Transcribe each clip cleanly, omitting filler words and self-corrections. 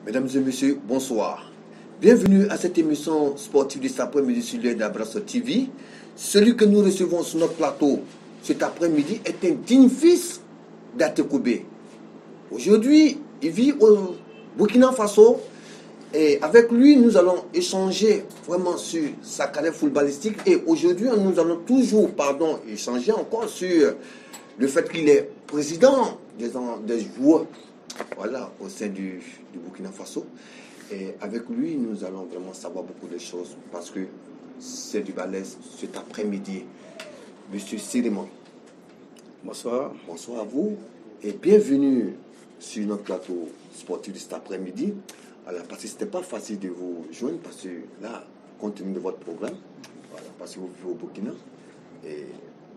Mesdames et messieurs, bonsoir. Bienvenue à cette émission sportive de cet après-midi sur l'aide d'Abrasso TV. Celui que nous recevons sur notre plateau cet après-midi est un digne fils d'Atekoubé. Aujourd'hui, il vit au Burkina Faso et avec lui, nous allons échanger vraiment sur sa carrière footballistique. Et aujourd'hui, nous allons toujours, échanger encore sur le fait qu'il est président des joueurs, voilà, au sein du Burkina Faso. Et avec lui, nous allons vraiment savoir beaucoup de choses parce que c'est du balèze cet après-midi. Monsieur Sirimon. Bonsoir. Bonsoir à vous et bienvenue sur notre plateau sportif de cet après-midi. Alors, parce que ce n'était pas facile de vous joindre parce que là, compte tenu de votre programme, voilà, parce que vous vivez au Burkina et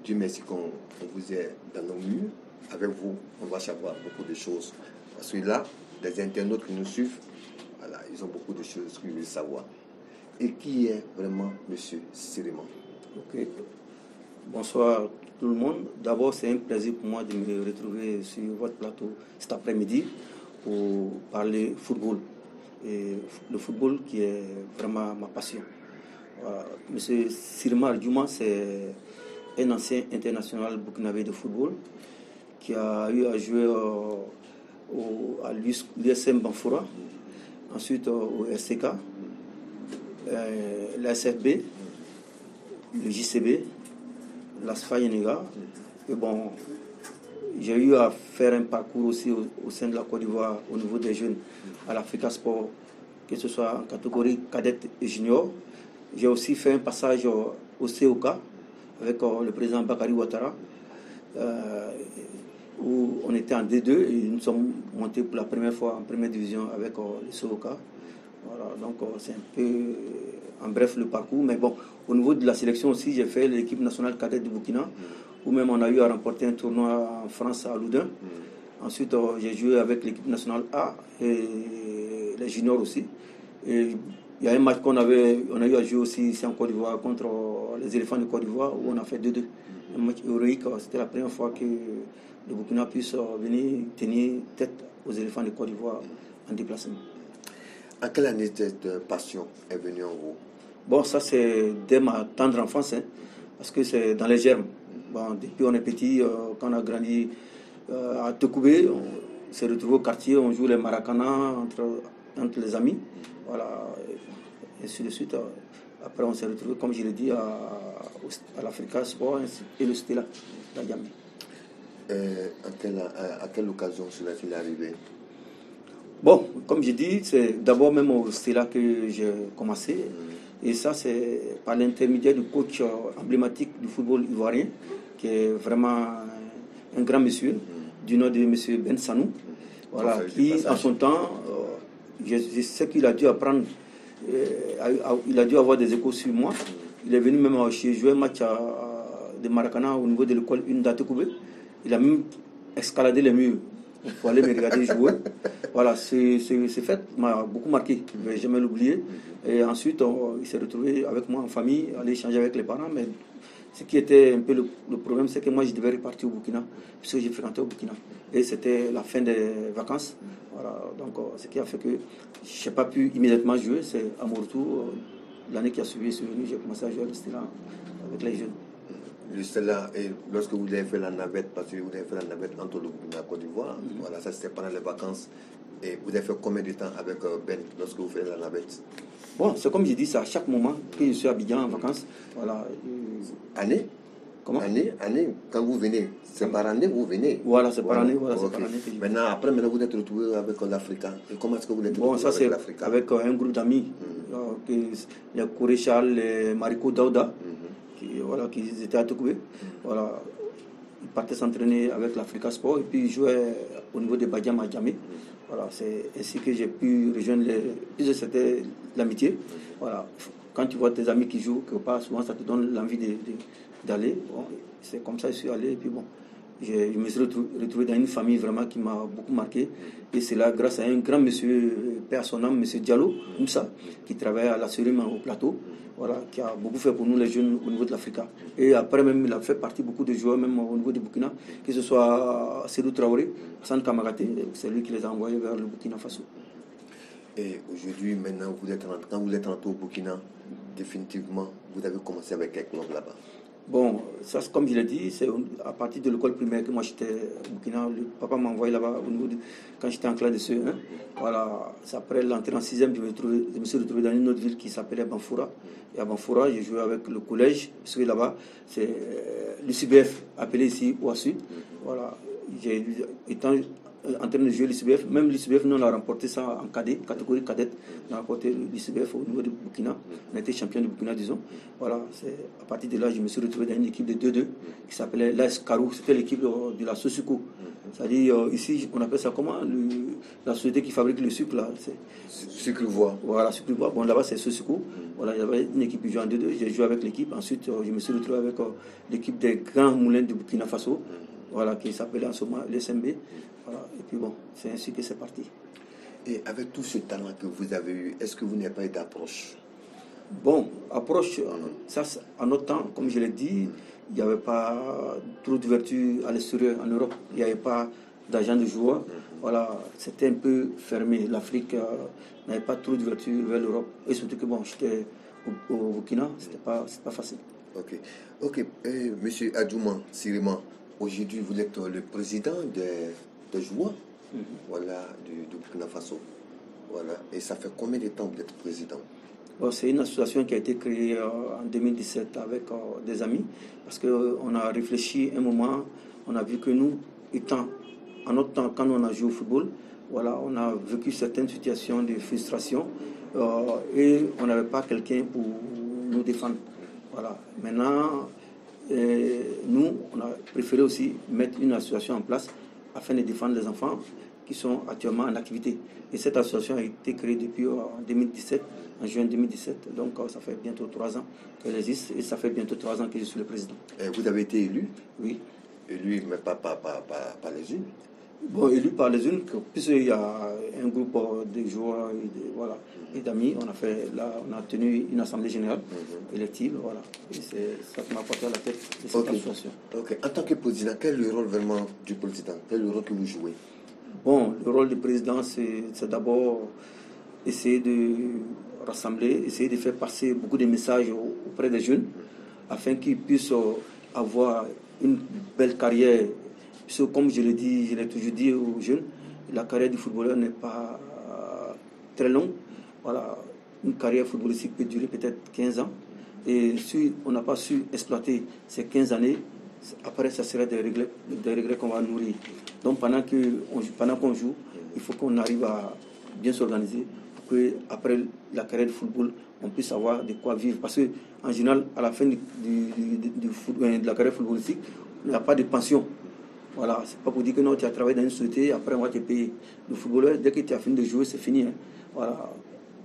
Dieu merci qu'on vous ait dans nos murs. Avec vous, on va savoir beaucoup de choses. Parce que là, les internautes qui nous suivent, voilà, ils ont beaucoup de choses qu'ils veulent savoir. Et qui est vraiment M. Sirimon? Ok. Bonsoir tout le monde. D'abord, c'est un plaisir pour moi de me retrouver sur votre plateau cet après-midi pour parler football. Et le football qui est vraiment ma passion. Voilà. M. Sirimon Aldiouma, c'est un ancien international burkinabé de football qui a eu à jouer à l'USM Banfoura, ensuite au RCK, l'ASFB, le JCB, l'ASFA Yenega. Et bon, j'ai eu à faire un parcours aussi au sein de la Côte d'Ivoire au niveau des jeunes à l'Africa Sport, que ce soit en catégorie cadette et junior. J'ai aussi fait un passage au COK avec le président Bakary Ouattara, où on était en D2 et nous sommes montés pour la première fois en première division avec le COK. Voilà, donc c'est un peu en bref le parcours. Mais bon, au niveau de la sélection aussi, j'ai fait l'équipe nationale cadette du Burkina, où même on a eu à remporter un tournoi en France à Loudun. Ensuite, j'ai joué avec l'équipe nationale A et les juniors aussi. Et il y a un match on a eu à jouer aussi ici en Côte d'Ivoire contre les éléphants de Côte d'Ivoire, où on a fait 2-2. Un match héroïque, c'était la première fois que le Burkina puisse venir tenir tête aux éléphants de Côte d'Ivoire en déplacement. À quelle année cette passion est venue en vous? Bon, ça c'est dès ma tendre enfance, hein, parce que c'est dans les germes. Bon, depuis on est petit, quand on a grandi à Tekoubé, on s'est retrouvé au quartier, on joue les maracana entre les amis. Voilà, et ainsi de suite. Après, on s'est retrouvé, comme je l'ai dit, à l'Africa Sport et le Stella d'Adiamé. À quelle occasion cela est arrivé? Bon, comme je dis, c'est d'abord même au Stella que j'ai commencé. Et ça, c'est par l'intermédiaire du coach emblématique du football ivoirien, qui est vraiment un grand monsieur, du nom de M. Ben Sanou. Voilà, qui, en son temps, je sais qu'il a dû apprendre, il a dû avoir des échos sur moi. Il est venu même jouer un match de Maracana au niveau de l'école 1 d'Atekoubé. Il a même escaladé les murs pour aller me regarder jouer. Voilà, ce fait m'a beaucoup marqué, je ne vais jamais l'oublier. Et ensuite, il s'est retrouvé avec moi en famille, aller échanger avec les parents. Mais ce qui était un peu le problème, c'est que moi, je devais repartir au Burkina, puisque j'ai fréquenté au Burkina. Et c'était la fin des vacances. Voilà, donc ce qui a fait que je n'ai pas pu immédiatement jouer. C'est à mon retour, l'année qui a suivi, j'ai commencé à jouer le Stella avec les jeunes. Le Stella, et lorsque vous avez fait la navette, parce que vous avez fait la navette entre le Burkina et la Côte d'Ivoire, voilà, ça c'était pendant les vacances. Et vous avez fait combien de temps avec Ben lorsque vous faites la navette? Bon, c'est comme je dis, c'est à chaque moment que je suis à Abidjan en vacances. Voilà. Année? Comment? Année, quand vous venez, c'est par année que vous venez? Voilà, c'est par année. Voilà, okay. C'est par année que je viens. Maintenant, vous êtes retrouvé avec l'Africa. Et comment est-ce que vous êtes retrouvé ça, avec l'Africa? Avec un groupe d'amis, les Kouré Charles, les Mariko Daouda, qui étaient à Tokoubé. Voilà. Ils partaient s'entraîner avec l'Africa Sport et puis ils jouaient au niveau de Badiam à Djamé. Voilà, c'est ainsi que j'ai pu rejoindre c'était l'amitié. Voilà. Quand tu vois tes amis qui jouent quelque part, souvent ça te donne l'envie d'aller. Bon, c'est comme ça que je suis allé. Et puis bon, je me suis retrouvé dans une famille vraiment qui m'a beaucoup marqué. Et c'est là, grâce à un grand monsieur, père son âme, monsieur Diallo, Moussa, qui travaille à la Surim au plateau. Voilà, qui a beaucoup fait pour nous les jeunes au niveau de l'Africa. Et après même, il a fait partie beaucoup de joueurs, même au niveau du Burkina, que ce soit Sédou Traoré, Hassan Kamagaté, c'est lui qui les a envoyés vers le Burkina Faso. Et aujourd'hui, maintenant, quand vous êtes rentré au Burkina, définitivement, vous avez commencé avec quel club là-bas? Bon, ça, comme je l'ai dit, c'est à partir de l'école primaire que moi j'étais au Burkina. Le papa m'a envoyé là-bas quand j'étais en classe de CE1. Voilà, c'est après l'entrée en 6e, je me suis retrouvé dans une autre ville qui s'appelait Banfoura. Et à Banfoura, j'ai joué avec le collège, parce que là-bas, c'est l'UCBF, appelé ici OASU. Voilà, étant en train de jouer l'UCBF, même l'UCBF, nous on a remporté ça en cadet, catégorie cadette. On a remporté l'UCBF au niveau du Burkina. On a été champion du Burkina, disons. Voilà, c'est à partir de là, je me suis retrouvé dans une équipe de 2-2 qui s'appelait l'AS Karou. C'était l'équipe de la Sosuko. C'est-à-dire, ici, on appelle ça comment la société qui fabrique le sucre, là. Sucre Voix. Voilà, Sucre Voix. Bon, là-bas, c'est Sosuko. Voilà, il y avait une équipe qui jouait en 2-2. J'ai joué avec l'équipe. Ensuite, je me suis retrouvé avec l'équipe des grands moulins du Burkina Faso. Voilà, qui s'appelait en ce moment l'SMB. Voilà, et puis bon, c'est ainsi que c'est parti. Et avec tout ce talent que vous avez eu, est-ce que vous n'avez pas eu d'approche? Bon, approche, ça, en notre temps, comme je l'ai dit, il n'y avait pas trop d'ouverture à l'extérieur en Europe. Il n'y avait pas d'agents de joueurs. Voilà, c'était un peu fermé. L'Afrique n'avait pas trop d'ouverture vers l'Europe. Et surtout que bon, j'étais au Burkina, c'était pas facile. Ok. Monsieur Adjouman Siriman, aujourd'hui vous êtes le président des joueurs, voilà, du Burkina Faso. Voilà. Et ça fait combien de temps que vous êtes président? Bon, c'est une association qui a été créée en 2017 avec des amis, parce qu'on a réfléchi un moment, on a vu que nous, étant en notre temps, quand on a joué au football, voilà, on a vécu certaines situations de frustration et on n'avait pas quelqu'un pour nous défendre. Voilà. Maintenant, nous, on a préféré aussi mettre une association en place afin de défendre les enfants qui sont actuellement en activité. Et cette association a été créée depuis en 2017, en juin 2017. Donc ça fait bientôt 3 ans qu'elle existe et ça fait bientôt 3 ans que je suis le président. Et vous avez été élu? Oui. Élu, mais pas les unes? Bon, élu par les unes, puisqu'il y a un groupe de joueurs et d'amis, on a tenu une assemblée générale élective, voilà. Et c'est ça qui m'a porté à la tête de cette association. Ok. En tant que président, quel est le rôle vraiment du président? Quel est le rôle que vous jouez? Bon, le rôle du président, c'est d'abord essayer de rassembler, essayer de faire passer beaucoup de messages auprès des jeunes, afin qu'ils puissent avoir une belle carrière. Puisque, comme je l'ai toujours dit aux jeunes, la carrière du footballeur n'est pas très longue. Voilà, une carrière footballistique peut durer peut-être 15 ans. Et si on n'a pas su exploiter ces 15 années, après, ça serait des regrets qu'on va nourrir. Donc, pendant qu'on joue, il faut qu'on arrive à bien s'organiser pour qu'après la carrière de football, on puisse avoir de quoi vivre. Parce qu'en général, à la fin de la carrière footballistique, il n'y a pas de pension. Voilà, c'est pas pour dire que non, tu as travaillé dans une société, après on va te payer. Le footballeur, dès que tu as fini de jouer, c'est fini. Hein. Voilà.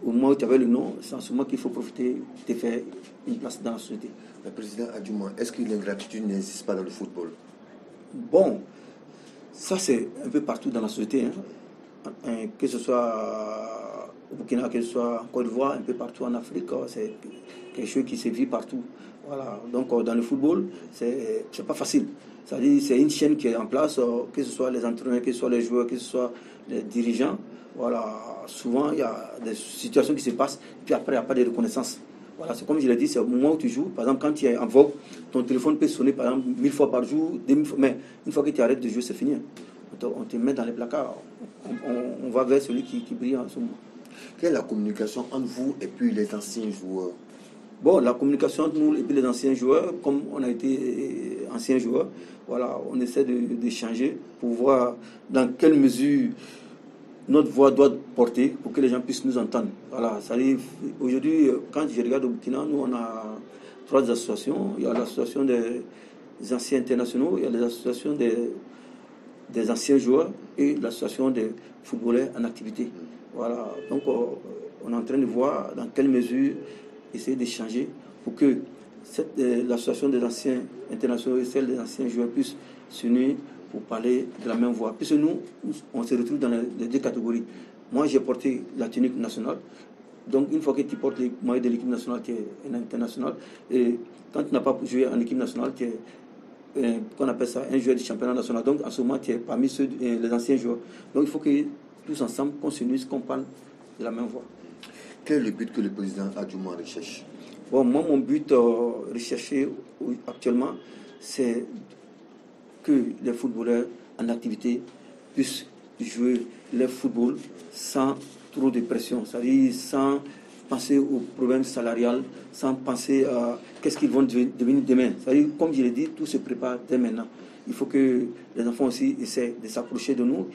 Au moment où tu avais le nom, c'est en ce moment qu'il faut profiter de faire une place dans la société. Le président Adjouman, est-ce que l'ingratitude n'existe pas dans le football? Bon, ça c'est un peu partout dans la société. Hein. Que ce soit au Burkina, que ce soit en Côte d'Ivoire, un peu partout en Afrique, c'est quelque chose qui se vit partout. Voilà. Donc dans le football, c'est pas facile. C'est-à-dire c'est une chaîne qui est en place, que ce soit les entraîneurs, que ce soit les joueurs, que ce soit les dirigeants. Voilà. Souvent, il y a des situations qui se passent, puis après, il n'y a pas de reconnaissance. Voilà, c'est comme je l'ai dit, c'est au moment où tu joues. Par exemple, quand tu es en vogue, ton téléphone peut sonner par exemple 1000 fois par jour, 2000 fois, mais une fois que tu arrêtes de jouer, c'est fini. On te met dans les placards. On va vers celui qui brille en ce moment. Quelle est la communication entre vous et puis les anciens joueurs? Bon, la communication entre nous et puis les anciens joueurs, comme on a été anciens joueurs, voilà, on essaie d'échanger pour voir dans quelle mesure notre voix doit porter pour que les gens puissent nous entendre. Voilà, ça arrive. Aujourd'hui, quand je regarde au Burkina, nous on a 3 associations. Il y a l'association des anciens internationaux, il y a l'association des anciens joueurs et l'association des footballeurs en activité. Voilà, donc on est en train de voir dans quelle mesure essayer d'échanger pour que l'association des anciens internationaux et celle des anciens joueurs puissent s'unir pour parler de la même voix. Puisque nous, on se retrouve dans les 2 catégories. Moi, j'ai porté la tunique nationale. Donc, une fois que tu portes les maillots de l'équipe nationale, tu es un international. Et quand tu n'as pas joué en équipe nationale, tu es, qu'on appelle ça, un joueur du championnat national. Donc, en ce moment, tu es parmi les anciens joueurs. Donc, il faut que tous ensemble, qu'on s'unisse, qu'on parle de la même voie. Quel est le but que le président Adjouma recherche? Bon, moi, mon but recherché actuellement, c'est que les footballeurs en activité puissent jouer le football sans trop de pression, c'est-à-dire sans penser aux problèmes salariales, sans penser à qu'est-ce qu'ils vont devenir demain. C'est-à-dire, comme je l'ai dit, tout se prépare dès maintenant. Il faut que les enfants aussi essaient de s'approcher de nous.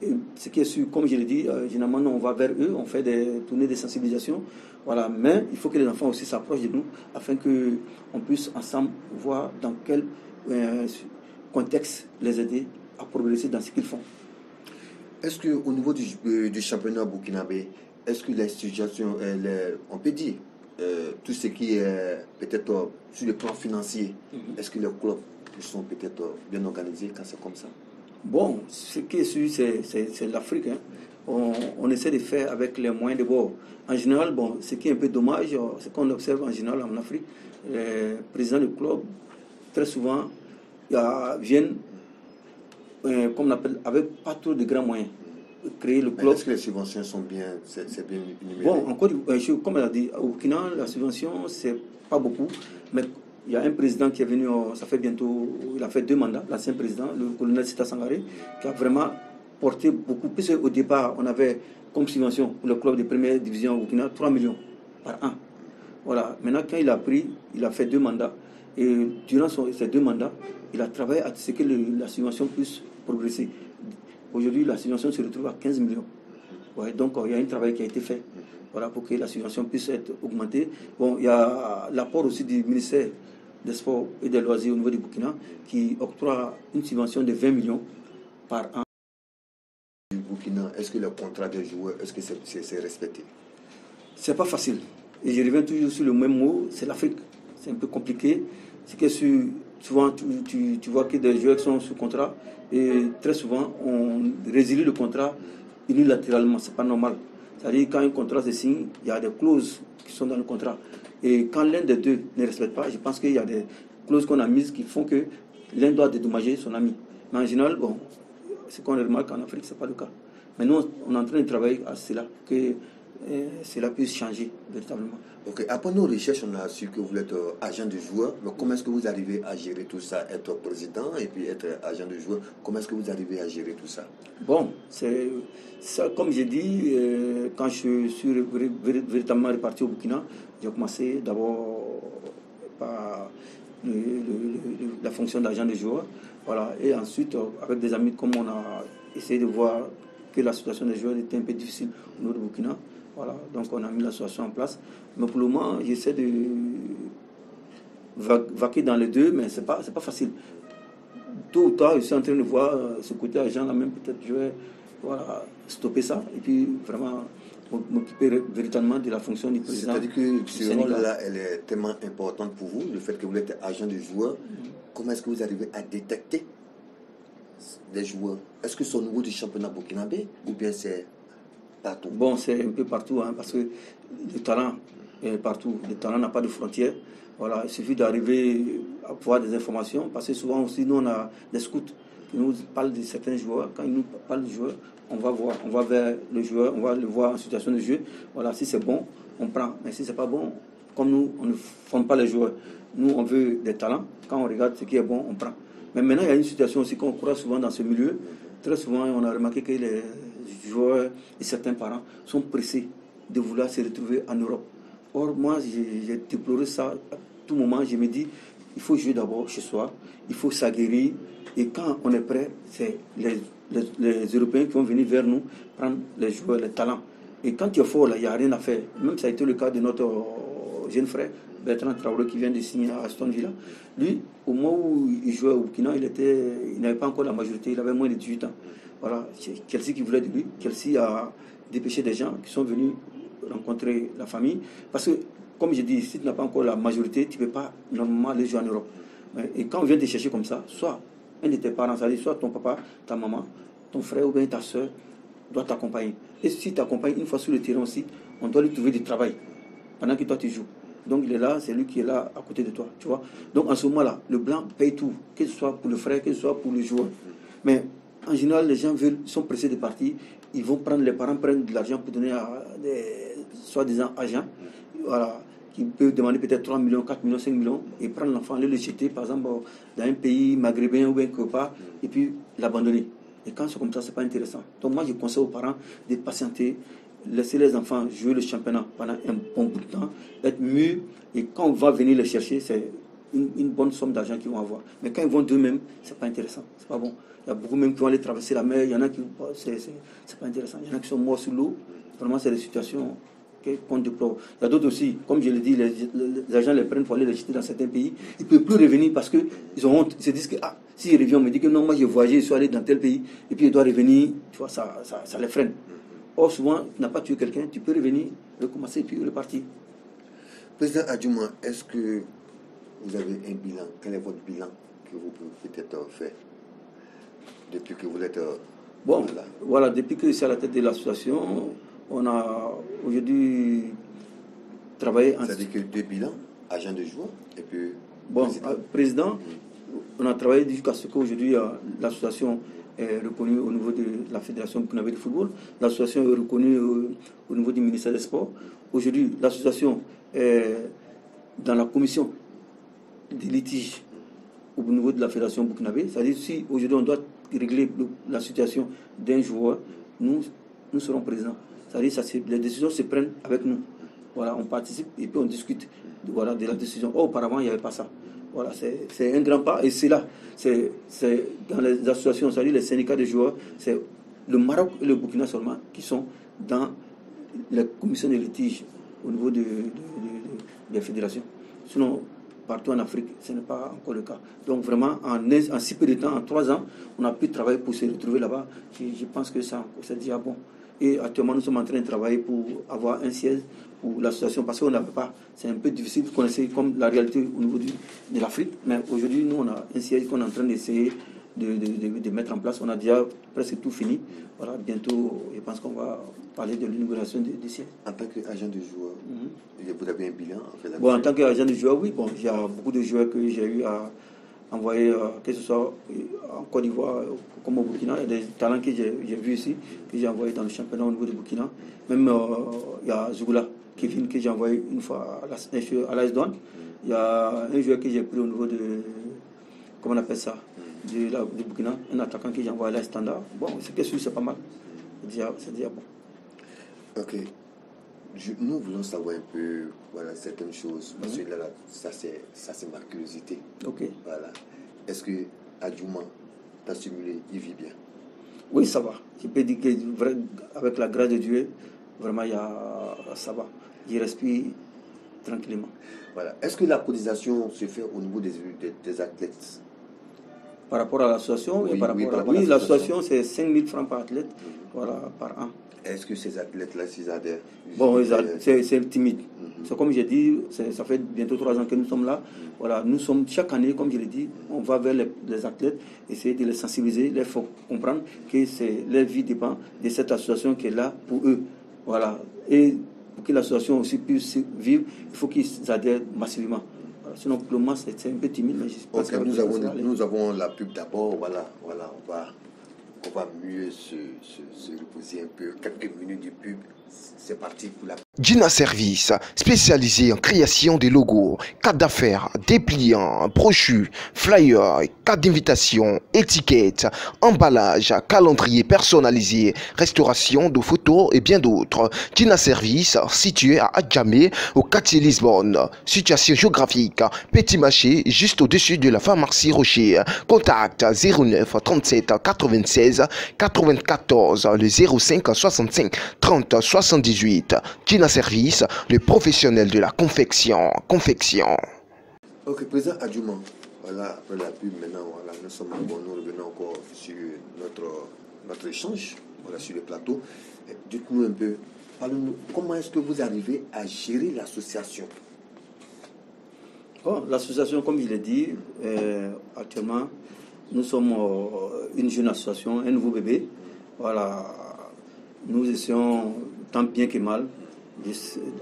Et ce qui est sûr, comme je l'ai dit, généralement, on va vers eux, on fait des tournées de sensibilisation. Voilà. Mais il faut que les enfants aussi s'approchent de nous afin qu'on puisse ensemble voir dans quel contexte les aider à progresser dans ce qu'ils font. Est-ce qu'au niveau du championnat burkinabé, est-ce que la situation, on peut dire, tout ce qui est peut-être sur le plan financier, est-ce que les clubs sont peut-être bien organisés quand c'est comme ça? Bon, ce qui est sûr, c'est l'Afrique. Hein. On essaie de faire avec les moyens de bord. En général, bon, ce qui est un peu dommage, c'est qu'on observe en général en Afrique, les présidents du club, très souvent, viennent, comme on appelle, avec pas trop de grands moyens. Créer le club. Est-ce que les subventions sont bien, c'est bien numéré? Bon, encore, comme elle a dit, au Burkina, la subvention, c'est pas beaucoup, mais il y a un président qui est venu, ça fait bientôt, il a fait 2 mandats, l'ancien président, le colonel Sita Sangaré, qui a vraiment porté beaucoup. Puisque au départ, on avait comme subvention pour le club de première division au Burkina 3 millions par an. Voilà. Maintenant, quand il a pris, il a fait 2 mandats. Et durant ces 2 mandats, il a travaillé à ce que la subvention puisse progresser. Aujourd'hui, la subvention se retrouve à 15 millions. Ouais, donc, il y a un travail qui a été fait, voilà, pour que la subvention puisse être augmentée. Bon, il y a l'apport aussi du ministère des Sports et des Loisirs au niveau du Burkina qui octroie une subvention de 20 millions par an. Du Burkina, est-ce que le contrat des joueurs, est-ce que c'est respecté? C'est pas facile. Et je reviens toujours sur le même mot, c'est l'Afrique. C'est un peu compliqué. C'est que souvent, tu vois que des joueurs sont sous contrat et très souvent, on résilie le contrat unilatéralement. C'est pas normal. C'est-à-dire, quand un contrat se signe, il y a des clauses qui sont dans le contrat. Et quand l'un des deux ne respecte pas, je pense qu'il y a des clauses qu'on a mises qui font que l'un doit dédommager son ami. Mais en général, bon, ce qu'on remarque en Afrique, ce n'est pas le cas. Mais nous, on est en train de travailler à cela, que cela puisse changer véritablement. Ok, après nos recherches, on a su que vous êtes agent de joueur. Mais comment est-ce que vous arrivez à gérer tout ça? Être président et puis être agent de joueur, comment est-ce que vous arrivez à gérer tout ça? Bon, c'est ça, comme j'ai dit, quand je suis véritablement reparti au Burkina, j'ai commencé d'abord par la fonction d'agent de joueur. Voilà, et ensuite, avec des amis, comme on a essayé de voir que la situation des joueurs était un peu difficile au niveau du Burkina. Voilà, donc on a mis la situation en place. Mais pour le moment, j'essaie de vaquer dans les deux, mais c'est pas facile. Tôt ou tard, je suis en train de voir ce côté agent-là, même peut-être je vais stopper ça et puis vraiment m'occuper véritablement de la fonction du président. C'est-à-dire que ce rôle-là, elle est tellement importante pour vous, le fait que vous êtes agent de joueur. Comment est-ce que vous arrivez à détecter des joueurs? Est-ce que c'est au niveau du championnat burkinabé ou bien c'est partout? Bon, c'est un peu partout, hein, parce que le talent est partout. Le talent n'a pas de frontières. Voilà, il suffit d'arriver à avoir des informations, parce que souvent aussi, nous, on a des scouts qui nous parlent de certains joueurs. Quand ils nous parlent de joueurs, on va vers le joueur, on va le voir en situation de jeu. Voilà, si c'est bon, on prend. Mais si c'est pas bon, comme nous, on ne forme pas les joueurs. Nous, on veut des talents. Quand on regarde ce qui est bon, on prend. Mais maintenant, il y a une situation aussi qu'on croit souvent dans ce milieu. Très souvent, on a remarqué que les joueurs et certains parents sont pressés de vouloir se retrouver en Europe. Or, moi, j'ai déploré ça à tout moment. Je me dis, il faut jouer d'abord chez soi, il faut s'aguerrir. Et quand on est prêt, c'est les Européens qui vont venir vers nous prendre les joueurs, les talents. Et quand tu es fort, il n'y a rien à faire. Même ça a été le cas de notre jeune frère, Bertrand Traoré, qui vient de signer à Aston Villa. Lui, au moment où il jouait au Burkina, il n'avait pas encore la majorité, il avait moins de 18 ans. Voilà, c'est Chelsea qui voulait de lui. Chelsea a dépêché des gens qui sont venus rencontrer la famille. Parce que, comme je dis, si tu n'as pas encore la majorité, tu ne peux pas normalement aller jouer en Europe. Et quand on vient te chercher comme ça, soit un de tes parents, c'est-à-dire soit ton papa, ta maman, ton frère ou bien ta soeur doit t'accompagner. Et si tu t'accompagnes une fois sur le terrain aussi, on doit lui trouver du travail pendant que toi tu joues. Donc il est là, c'est lui qui est là à côté de toi, tu vois. Donc en ce moment-là, le blanc paye tout, que ce soit pour le frère, que ce soit pour le joueur. Mais en général, les gens sont pressés de partir. Les parents prennent de l'argent pour donner à des soi-disant agents. Voilà, qui peuvent demander peut-être 3 millions, 4 millions, 5 millions, et prendre l'enfant, aller le jeter, par exemple, dans un pays maghrébin ou bien quelque part, et puis l'abandonner. Et quand c'est comme ça, c'est pas intéressant. Donc moi, je conseille aux parents de patienter, laisser les enfants jouer le championnat pendant un bon bout de temps, être mûrs, et quand on va venir les chercher, c'est une bonne somme d'argent qu'ils vont avoir. Mais quand ils vont d'eux-mêmes, c'est pas intéressant, c'est pas bon. Il y a beaucoup même qui vont aller traverser la mer, il y en a qui c'est pas intéressant. Il y en a qui sont morts sous l'eau. Vraiment, c'est des situations qu'on déplore. Il y a d'autres aussi, comme je l'ai dit, les agents les prennent pour aller les jeter dans certains pays. Ils ne peuvent plus revenir parce qu'ils ont honte. Ils se disent que si je reviens, on me dit que non, moi j'ai voyagé, je suis allé dans tel pays, et puis je dois revenir, tu vois, ça les freine. Or, souvent, tu n'as pas tué quelqu'un, tu peux revenir, recommencer, puis repartir. Président Adjouma, est-ce que vous avez un bilan? Quel est votre bilan que vous pouvez peut-être faire depuis que vous êtes bon, voilà, depuis que je suis à la tête de l'association, on a aujourd'hui travaillé... C'est-à-dire que 2 bilans, agent de joueur, et puis... Bon, président, on a travaillé jusqu'à ce qu'aujourd'hui l'association est reconnue au niveau de la Fédération burkinabé de football. L'association est reconnue au niveau du ministère des Sports. Aujourd'hui, l'association est dans la commission des litiges au niveau de la Fédération burkinabé. C'est-à-dire si aujourd'hui on doit régler la situation d'un joueur, nous serons présents. C'est-à-dire les décisions se prennent avec nous. Voilà, on participe et puis on discute de la décision. Auparavant, il n'y avait pas ça. Voilà, c'est un grand pas. Et c'est là, c'est dans les associations, c'est-à-dire les syndicats de joueurs, c'est le Maroc et le Burkina seulement qui sont dans la commission de litige au niveau des fédérations. Sinon, partout en Afrique, ce n'est pas encore le cas. Donc vraiment, en si peu de temps, en 3 ans, on a pu travailler pour se retrouver là-bas. Je pense que c'est déjà bon. Et actuellement, nous sommes en train de travailler pour avoir un siège pour l'association, parce qu'on n'avait pas. C'est un peu difficile, vous connaissez comme la réalité au niveau de l'Afrique. Mais aujourd'hui, nous, on a un siège qu'on est en train d'essayer de mettre en place. On a déjà presque tout fini. Voilà, bientôt, je pense qu'on va parler de l'inauguration du siège. En tant qu'agent de joueur, vous avez un bilan en tant qu'agent de joueur, oui. Bon, il y a beaucoup de joueurs que j'ai eu à envoyer, que ce soit en Côte d'Ivoire comme au Burkina. Il y a des talents que j'ai vus ici, que j'ai envoyés dans le championnat au niveau du Burkina. Même il y a Zougoula, Kevin, que j'ai envoyé une fois à l'AS Douanes. Il y a un joueur que j'ai pris au niveau de, comment on appelle ça, du Burkina, un attaquant que j'ai envoyé à l'AS Standard. Bon, c'est pas mal. C'est déjà bon. Ok. Nous voulons savoir un peu certaines choses, parce que là, ça c'est ma curiosité. Ok. Voilà. Est-ce que Adjouma t'a stimulé, il vit bien? Oui, ça va. Je peux dire qu'avec la grâce de Dieu, vraiment, ça va. Je respire tranquillement. Voilà. Est-ce que la cotisation se fait au niveau des athlètes? Par rapport à l'association? Oui, l'association, c'est 5 000 francs par athlète, par an. Est-ce que ces athlètes-là, s'ils adhèrent? Bon, c'est timide. C'est comme j'ai dit, ça fait bientôt 3 ans que nous sommes là. Voilà, nous sommes chaque année, comme je l'ai dit, on va vers les athlètes, essayer de les sensibiliser, les faire comprendre que leur vie dépend de cette association qui est là pour eux. Voilà. Et pour que l'association aussi puisse vivre, il faut qu'ils adhèrent massivement. Voilà. Sinon, pour le moment, c'est un peu timide, mais je pense que nous avons la pub d'abord. Voilà, on va mieux se reposer un peu. Quelques minutes de pub. C'est parti pour la... Gina Service, spécialisé en création de logos, cartes d'affaires, dépliants, brochures, flyers, cartes d'invitation, étiquettes, emballage, calendrier personnalisé, restauration de photos et bien d'autres. Gina Service, situé à Adjamé, au quartier Lisbonne. Situation géographique, Petit Marché, juste au-dessus de la pharmacie Rocher. Contact 09 37 96 94, le 05 65 30 78. Gina Service, le professionnel de la confection. Ok, président Adjouma, voilà, après la pub, maintenant, voilà, nous revenons encore sur notre échange, voilà, sur le plateau. Dites-nous un peu, parlez-nous, comment est-ce que vous arrivez à gérer l'association? Bon, l'association, comme je l'ai dit, actuellement, nous sommes une jeune association, un nouveau bébé. Voilà, nous essayons tant bien que mal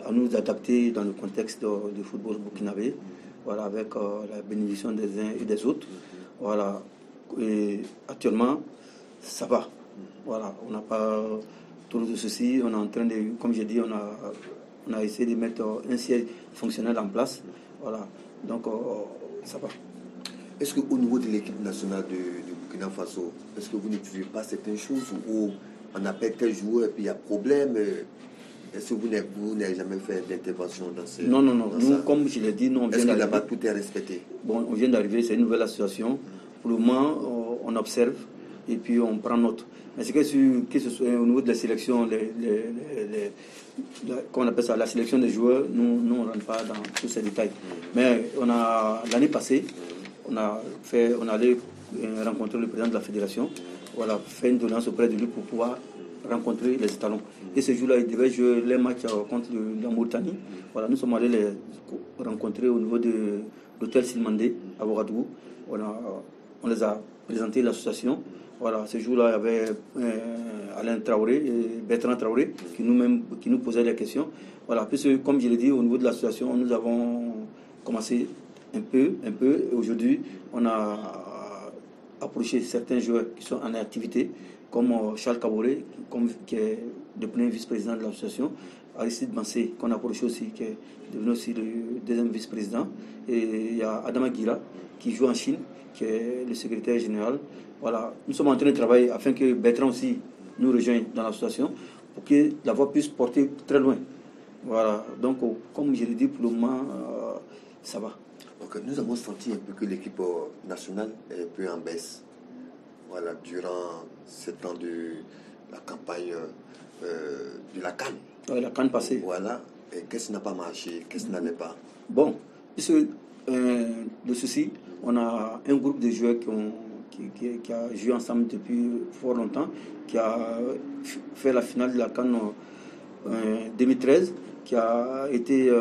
à nous adapter dans le contexte du football burkinabé, voilà, avec la bénédiction des uns et des autres. Voilà. Et actuellement, ça va. Voilà, on n'a pas trop de soucis. On est en train de, comme j'ai dit, on a essayé de mettre un siège fonctionnel en place. Voilà, donc ça va. Est-ce qu'au niveau de l'équipe nationale de Burkina Faso, est-ce que vous ne pouvez pas certaines choses où on appelle tel joueur et puis il y a problème? Est-ce que vous n'avez jamais fait d'intervention dans ce... Non. Nous, comme je l'ai dit, nous, on vient d'arriver. Est-ce que là-bas tout est respecté? Bon, on vient d'arriver, c'est une nouvelle association. Pour le moment, on observe et puis on prend note. Mais c'est que ce soit au niveau de la sélection, qu'on appelle ça, la sélection des joueurs, nous on ne rentre pas dans tous ces détails. Mais l'année passée, on allait rencontrer le président de la fédération, voilà, faire une doléance auprès de lui pour pouvoir rencontrer les étalons. Et ce jour-là, ils devaient jouer les matchs contre la Mauritanie. Voilà, nous sommes allés les rencontrer au niveau de l'hôtel Silmandé à Ouagadougou. On les a présenté l'association. Voilà, ce jour-là, il y avait Alain Traoré et Bertrand Traoré qui nous posaient des questions. Voilà, puisque, comme je l'ai dit, au niveau de l'association, nous avons commencé un peu. Et aujourd'hui, on a approché certains joueurs qui sont en activité, comme Charles Kaboré, qui est le premier vice-président de l'association, Aristide Bansé, qu'on a approché aussi, qui est devenu aussi le deuxième vice-président. Et il y a Adama Gira, qui joue en Chine, qui est le secrétaire général. Voilà, nous sommes en train de travailler afin que Bertrand aussi nous rejoigne dans l'association pour que la voix puisse porter très loin. Voilà, donc comme je l'ai dit, pour le moment, ça va. Donc, nous avons senti un peu que l'équipe nationale est un peu en baisse. Voilà, durant ce temps de la campagne de la CAN. La CAN passée. Voilà, et qu'est-ce qui n'a pas marché, qu'est-ce qui n'allait pas? Bon, puisque le souci, on a un groupe de joueurs qui a joué ensemble depuis fort longtemps, qui a fait la finale de la CAN 2013, qui a été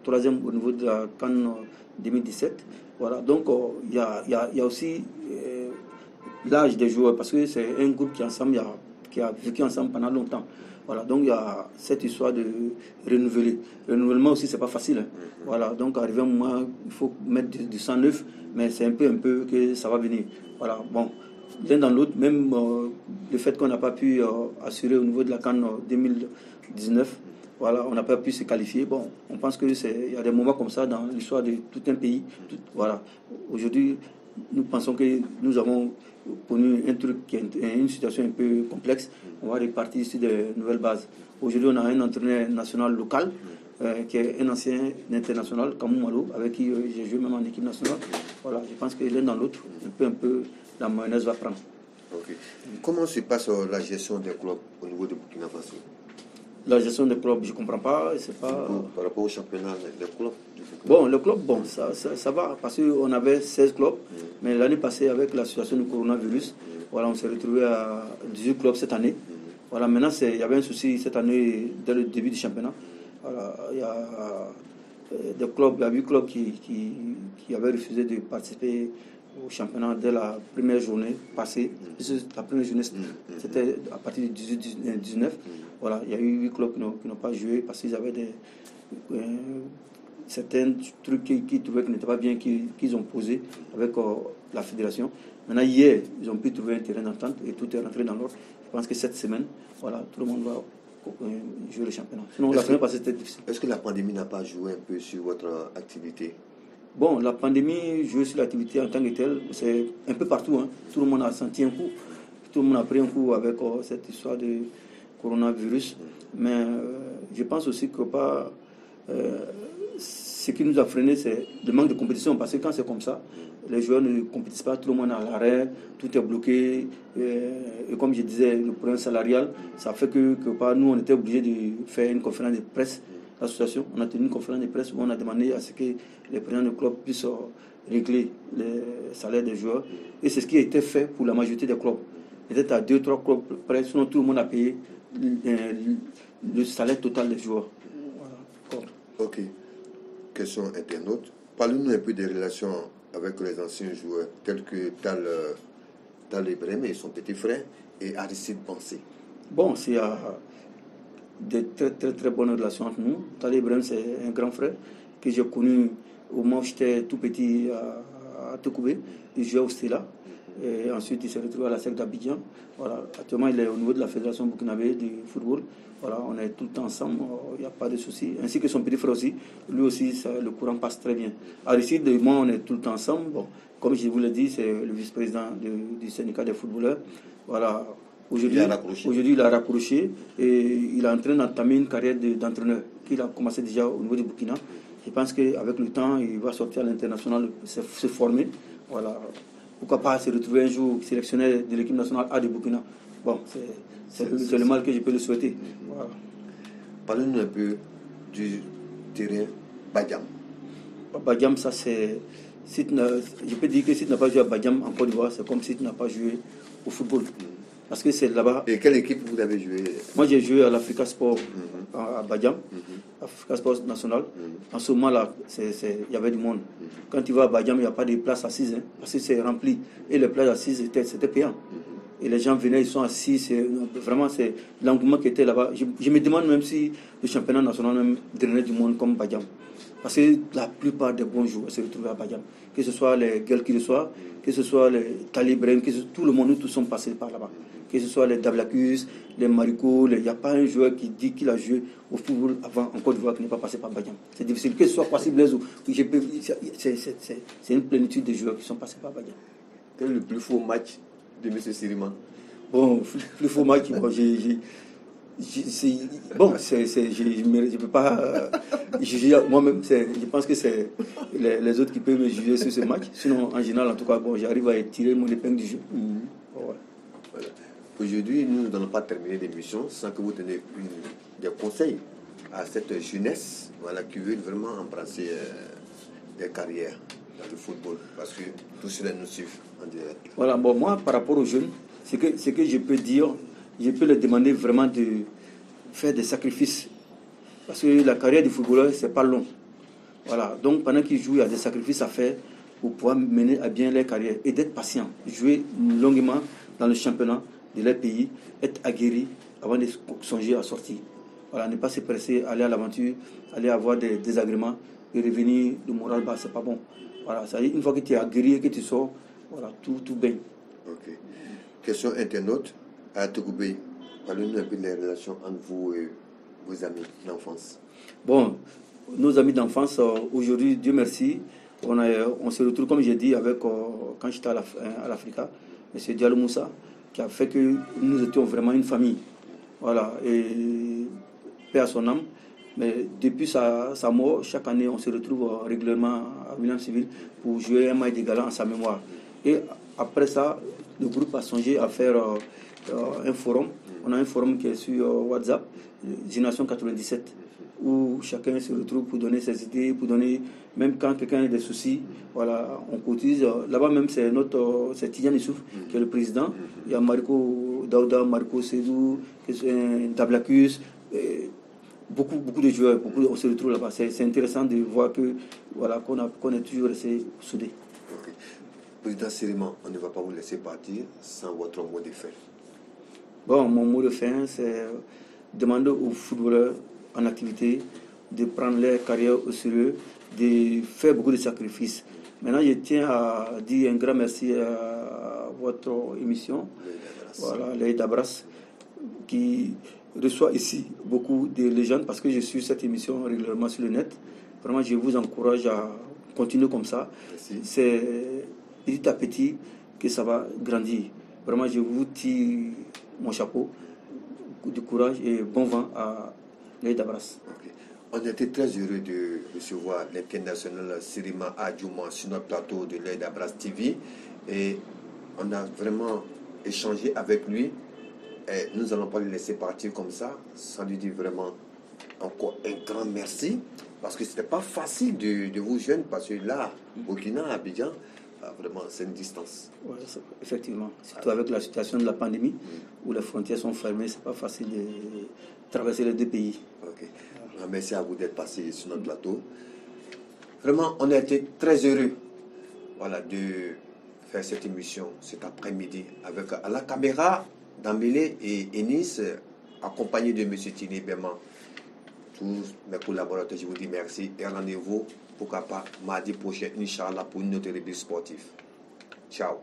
troisième au niveau de la CAN 2017. Voilà, donc il y a aussi l'âge des joueurs, parce que c'est un groupe qui a vécu ensemble pendant longtemps. Voilà, donc il y a cette histoire de renouveler. Le renouvellement aussi, c'est pas facile. Voilà, donc arrivé un moment, il faut mettre du sang neuf, mais c'est un peu que ça va venir. Voilà, bon, l'un dans l'autre, même le fait qu'on n'a pas pu assurer au niveau de la CAN 2019, voilà, on n'a pas pu se qualifier. Bon, on pense qu'il y a des moments comme ça dans l'histoire de tout un pays. Voilà, aujourd'hui, nous pensons que nous avons connu un truc qui est une situation un peu complexe. On va repartir sur de nouvelles bases. Aujourd'hui, on a un entraîneur national local qui est un ancien international, Kamou Malo, avec qui j'ai joué même en équipe nationale. Voilà, je pense que l'un dans l'autre, un peu la mayonnaise va prendre. Okay. Comment se passe la gestion des clubs au niveau de Burkina Faso? La gestion des clubs, je ne comprends pas. C'est pas... Par rapport au championnat des clubs? Bon, le club, bon, ça va, parce qu'on avait 16 clubs, mais l'année passée, avec la situation du coronavirus, voilà, on s'est retrouvé à 18 clubs cette année. Voilà, maintenant, il y avait un souci cette année, dès le début du championnat. Voilà, il y a des clubs, il y a 8 clubs qui avaient refusé de participer au championnat dès la première journée passée. La première journée, c'était à partir du 18-19. Voilà, il y a eu 8 clubs qui n'ont pas joué parce qu'ils avaient certains trucs qu'ils trouvaient qui n'étaient pas bien, qu'ils ont posés avec la fédération. Maintenant, hier, ils ont pu trouver un terrain d'entente et tout est rentré dans l'ordre. Je pense que cette semaine, voilà, tout le monde va jouer le championnat. Sinon, la semaine passée, c'était difficile. Est-ce que la pandémie n'a pas joué un peu sur votre activité? Bon, la pandémie joue sur l'activité en tant que telle. C'est un peu partout. Hein. Tout le monde a senti un coup. Tout le monde a pris un coup avec cette histoire de coronavirus. Mais je pense aussi que ce qui nous a freiné, c'est le manque de compétition. Parce que quand c'est comme ça, les joueurs ne compétissent pas, tout le monde est à l'arrêt, tout est bloqué. Et comme je disais, le problème salarial, ça fait que nous, on était obligés de faire une conférence de presse. L'association, on a tenu une conférence de presse où on a demandé à ce que les présidents du club puissent régler les salaires des joueurs. Et c'est ce qui a été fait pour la majorité des clubs. Peut-être à 2-3 clubs près, sinon tout le monde a payé le salaire total des joueurs. Voilà. Ok. Question internaute. Parlez-nous un peu des relations avec les anciens joueurs, tels que Tal Ibrahim et son petit frère, et Aristide Bansé. Bon, il y a de très très très bonnes relations entre nous. Tal Ibrahim, c'est un grand frère que j'ai connu au moment où j'étais tout petit à Tokoubé. Il jouait au Stella. Et ensuite, il s'est retrouvé à la SEC d'Abidjan. Voilà. Actuellement, il est au niveau de la Fédération burkinabé du football. Voilà, on est tout le temps ensemble, il n'y a pas de souci. Ainsi que son petit frère aussi, lui aussi, le courant passe très bien. Aristide et moi, on est tout le temps ensemble. Bon, comme je vous l'ai dit, c'est le vice-président du syndicat des footballeurs. Voilà. Aujourd'hui, il a raccroché et il est en train d'entamer une carrière d'entraîneur qu'il a commencé déjà au niveau du Burkina. Je pense qu'avec le temps, il va sortir à l'international, se former. Voilà. Pourquoi pas se retrouver un jour sélectionné de l'équipe nationale A du Burkina. Bon, c'est le mal que je peux le souhaiter. Voilà. Parlez-nous un peu du terrain Badiam. Badiam, ça c'est... je peux dire que si tu n'as pas joué à Badiam en Côte d'Ivoire, c'est comme si tu n'as pas joué au football. Parce que c'est là-bas. Et quelle équipe vous avez joué? Moi j'ai joué à l'Africa Sport à Badiam, Africa Sport National. En ce moment-là, il y avait du monde. Quand tu vas à Badiam, il n'y a pas de place assises, hein, parce que c'est rempli. Et les places assises, c'était payant. Et les gens venaient, ils sont assis. Vraiment, c'est l'engouement qui était là-bas. Je me demande même si le championnat national même drainait du monde comme Badiam. Parce que la plupart des bons joueurs se retrouvent à Badiam. Que ce soit les Guel qui le soient, que ce soit les Talibrem, tout le monde, nous tous sont passés par là-bas. Que ce soit les Davlakus, les Mariko, il n'y a pas un joueur qui dit qu'il a joué au football avant en Côte d'Ivoire qui n'est pas passé par Badiam. C'est difficile, que ce soit Kwasi Blaise ou c'est une plénitude de joueurs qui sont passés par Badiam. Quel est le plus faux match de M. Siriman? Bon, plus faux match, bon, je ne peux pas juger moi-même. Je pense que c'est les autres qui peuvent me juger sur ce match. Sinon, en général, en tout cas, bon, j'arrive à tirer mon épingle du jeu. Ouais. Voilà. Aujourd'hui, nous n'allons pas terminer l'émission sans que vous donniez des conseils à cette jeunesse, voilà, qui veut vraiment embrasser des carrières dans le football, parce que tous ceux-là nous suivent en direct. Voilà, bon, moi, par rapport aux jeunes, ce que je peux dire, je peux leur demander vraiment de faire des sacrifices. Parce que la carrière du footballeur, c'est pas long. Voilà, donc pendant qu'ils jouent, il y a des sacrifices à faire pour pouvoir mener à bien leur carrière et d'être patient, jouer longuement dans le championnat de leur pays, être aguerri avant de songer à sortir. Voilà, ne pas se presser, aller à l'aventure, aller avoir des désagréments et revenir le moral bas, c'est pas bon. Voilà, ça dit, une fois que tu es aguerri et que tu sors, voilà, tout baigne. Ok. Question internaute à Togoubé. Parlez-nous un peu des relations entre vous et vos amis d'enfance. Bon, nos amis d'enfance, aujourd'hui, Dieu merci, on se retrouve, comme j'ai dit, avec, quand j'étais à l'Africa, M. Diallo Moussa, qui a fait que nous étions vraiment une famille. Voilà, et paix à son âme. Mais depuis sa mort, chaque année, on se retrouve régulièrement à William Civil pour jouer un match de gala en sa mémoire. Et après ça, le groupe a songé à faire un forum. On a un forum qui est sur WhatsApp, Génération 97, où chacun se retrouve pour donner ses idées, pour donner, même quand quelqu'un a des soucis, voilà, on cotise. Là-bas même, c'est Tidiane Issouf qui est le président. Il y a Mariko Daouda, Mariko Sédou, Dablacus, beaucoup de joueurs, on se retrouve là-bas. C'est intéressant de voir que, voilà, qu'on est toujours resté soudés. Okay. Président Siriman, on ne va pas vous laisser partir sans votre mot de fin. Bon, mon mot de fin, c'est demander aux footballeurs en activité de prendre leur carrière au sérieux, de faire beaucoup de sacrifices. Maintenant, je tiens à dire un grand merci à votre émission, voilà, les Dabras, qui reçoit ici beaucoup de légendes, parce que je suis cette émission régulièrement sur le net. Vraiment, je vous encourage à continuer comme ça. Merci. C'est petit à petit que ça va grandir. Vraiment, je vous tire mon chapeau, du courage et bon vent à les Dabras. Okay. On était très heureux de recevoir l'international Siriman Adjouma sur notre plateau de l'Aide Dabras TV, et on a vraiment échangé avec lui. Et nous n'allons pas le laisser partir comme ça, sans lui dire vraiment encore un grand merci, parce que ce n'était pas facile de vous joindre, parce que là, Burkina, Abidjan, vraiment, c'est une distance. Ouais, effectivement, surtout avec la situation de la pandémie, où les frontières sont fermées, c'est pas facile de traverser les deux pays. Okay. Merci à vous d'être passé sur notre plateau. Vraiment, on a été très heureux, voilà, de faire cette émission cet après-midi avec à la caméra Dambélé et Enis, accompagné de M. Tini Berman. Tous mes collaborateurs, je vous dis merci et rendez-vous, pourquoi pas, mardi prochain, Inch'Allah, pour une autre revue sportive. Ciao.